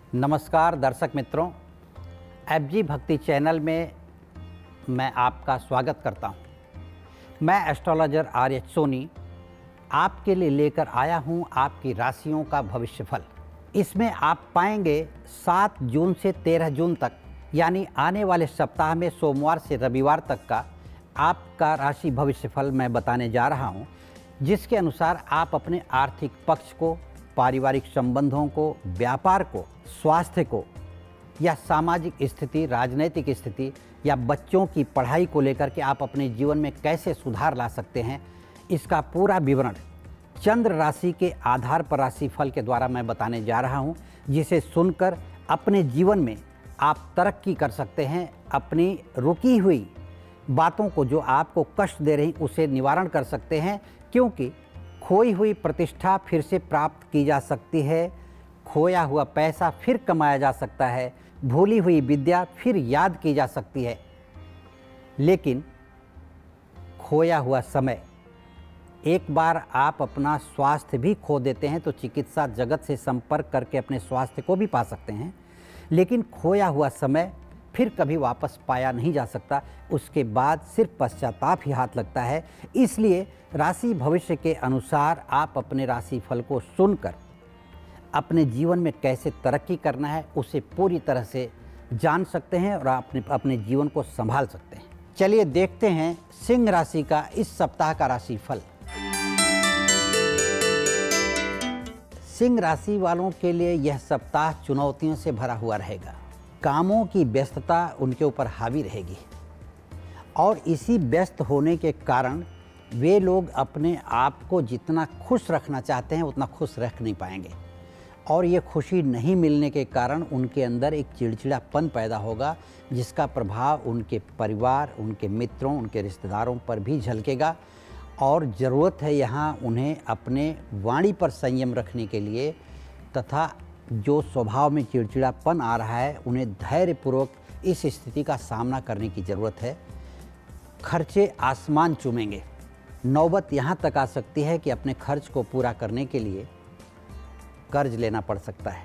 नमस्कार दर्शक मित्रों, एफजी भक्ति चैनल में मैं आपका स्वागत करता हूं। मैं एस्ट्रोलॉजर आर्यच सोनी आपके लिए लेकर आया हूं आपकी राशियों का भविष्यफल। इसमें आप पाएंगे 7 जून से 13 जून तक यानी आने वाले सप्ताह में सोमवार से रविवार तक का आपका राशि भविष्यफल मैं बताने जा रहा हूं, जिसके अनुसार आप अपने आर्थिक पक्ष को, पारिवारिक संबंधों को, व्यापार को, स्वास्थ्य को या सामाजिक स्थिति, राजनीतिक स्थिति या बच्चों की पढ़ाई को लेकर के आप अपने जीवन में कैसे सुधार ला सकते हैं, इसका पूरा विवरण चंद्र राशि के आधार पर राशिफल के द्वारा मैं बताने जा रहा हूं, जिसे सुनकर अपने जीवन में आप तरक्की कर सकते हैं। अपनी रुकी हुई बातों को, जो आपको कष्ट दे रही, उसे निवारण कर सकते हैं, क्योंकि खोई हुई प्रतिष्ठा फिर से प्राप्त की जा सकती है, खोया हुआ पैसा फिर कमाया जा सकता है, भूली हुई विद्या फिर याद की जा सकती है। लेकिन खोया हुआ समय, एक बार आप अपना स्वास्थ्य भी खो देते हैं तो चिकित्सा जगत से संपर्क करके अपने स्वास्थ्य को भी पा सकते हैं, लेकिन खोया हुआ समय फिर कभी वापस पाया नहीं जा सकता। उसके बाद सिर्फ पश्चाताप ही हाथ लगता है। इसलिए राशि भविष्य के अनुसार आप अपने राशिफल को सुनकर अपने जीवन में कैसे तरक्की करना है उसे पूरी तरह से जान सकते हैं और अपने जीवन को संभाल सकते हैं। चलिए देखते हैं सिंह राशि का इस सप्ताह का राशिफल। सिंह राशि वालों के लिए यह सप्ताह चुनौतियों से भरा हुआ रहेगा। कामों की व्यस्तता उनके ऊपर हावी रहेगी और इसी व्यस्त होने के कारण वे लोग अपने आप को जितना खुश रखना चाहते हैं उतना खुश रख नहीं पाएंगे और ये खुशी नहीं मिलने के कारण उनके अंदर एक चिड़चिड़ापन पैदा होगा, जिसका प्रभाव उनके परिवार, उनके मित्रों, उनके रिश्तेदारों पर भी झलकेगा। और ज़रूरत है यहाँ उन्हें अपने वाणी पर संयम रखने के लिए, तथा जो स्वभाव में चिड़चिड़ापन आ रहा है उन्हें धैर्यपूर्वक इस स्थिति का सामना करने की ज़रूरत है। खर्चे आसमान चूमेंगे। नौबत यहाँ तक आ सकती है कि अपने खर्च को पूरा करने के लिए कर्ज लेना पड़ सकता है।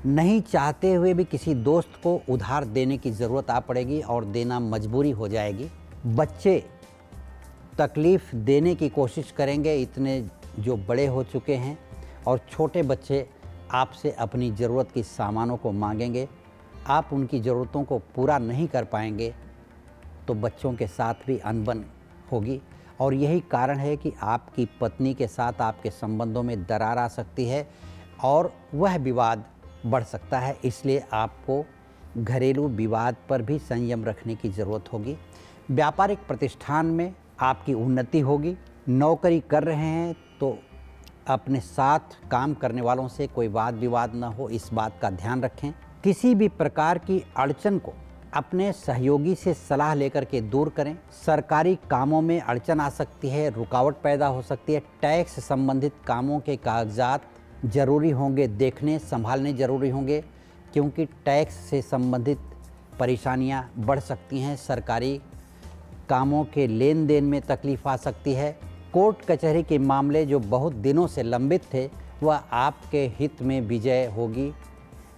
नहीं चाहते हुए भी किसी दोस्त को उधार देने की ज़रूरत आ पड़ेगी और देना मजबूरी हो जाएगी। बच्चे तकलीफ़ देने की कोशिश करेंगे, इतने जो बड़े हो चुके हैं, और छोटे बच्चे आपसे अपनी ज़रूरत की सामानों को मांगेंगे। आप उनकी ज़रूरतों को पूरा नहीं कर पाएंगे तो बच्चों के साथ भी अनबन होगी और यही कारण है कि आपकी पत्नी के साथ आपके संबंधों में दरार आ सकती है और वह विवाद बढ़ सकता है। इसलिए आपको घरेलू विवाद पर भी संयम रखने की ज़रूरत होगी। व्यापारिक प्रतिष्ठान में आपकी उन्नति होगी। नौकरी कर रहे हैं तो अपने साथ काम करने वालों से कोई वाद विवाद न हो, इस बात का ध्यान रखें। किसी भी प्रकार की अड़चन को अपने सहयोगी से सलाह लेकर के दूर करें। सरकारी कामों में अड़चन आ सकती है, रुकावट पैदा हो सकती है। टैक्स से संबंधित कामों के कागजात जरूरी होंगे, देखने संभालने जरूरी होंगे, क्योंकि टैक्स से संबंधित परेशानियां बढ़ सकती हैं। सरकारी कामों के लेन देन में तकलीफ आ सकती है। कोर्ट कचहरी के मामले जो बहुत दिनों से लंबित थे, वह आपके हित में विजय होगी,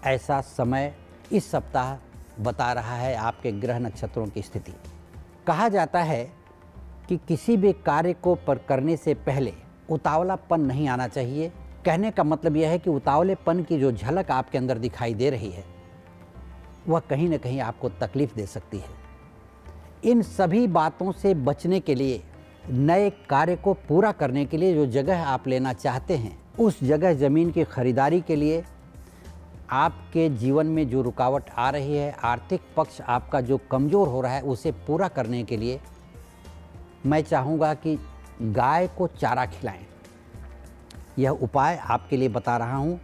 ऐसा समय इस सप्ताह बता रहा है आपके ग्रह नक्षत्रों की स्थिति। कहा जाता है कि किसी भी कार्य को करने से पहले उतावलापन नहीं आना चाहिए। कहने का मतलब यह है कि उतावलेपन की जो झलक आपके अंदर दिखाई दे रही है वह कहीं ना कहीं आपको तकलीफ़ दे सकती है। इन सभी बातों से बचने के लिए, नए कार्य को पूरा करने के लिए जो जगह आप लेना चाहते हैं, उस जगह ज़मीन की खरीदारी के लिए आपके जीवन में जो रुकावट आ रही है, आर्थिक पक्ष आपका जो कमज़ोर हो रहा है, उसे पूरा करने के लिए मैं चाहूँगा कि गाय को चारा खिलाएं। यह उपाय आपके लिए बता रहा हूँ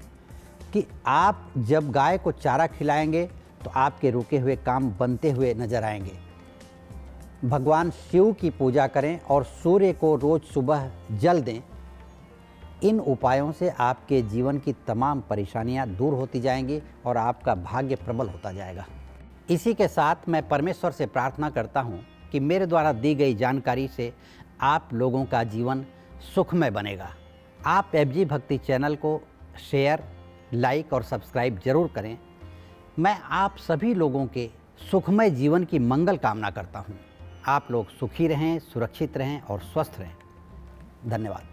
कि आप जब गाय को चारा खिलाएंगे तो आपके रुके हुए काम बनते हुए नजर आएंगे। भगवान शिव की पूजा करें और सूर्य को रोज़ सुबह जल दें। इन उपायों से आपके जीवन की तमाम परेशानियां दूर होती जाएंगी और आपका भाग्य प्रबल होता जाएगा। इसी के साथ मैं परमेश्वर से प्रार्थना करता हूं कि मेरे द्वारा दी गई जानकारी से आप लोगों का जीवन सुखमय बनेगा। आप एफजी भक्ति चैनल को शेयर, लाइक और सब्सक्राइब जरूर करें। मैं आप सभी लोगों के सुखमय जीवन की मंगल कामना करता हूँ। आप लोग सुखी रहें, सुरक्षित रहें और स्वस्थ रहें। धन्यवाद।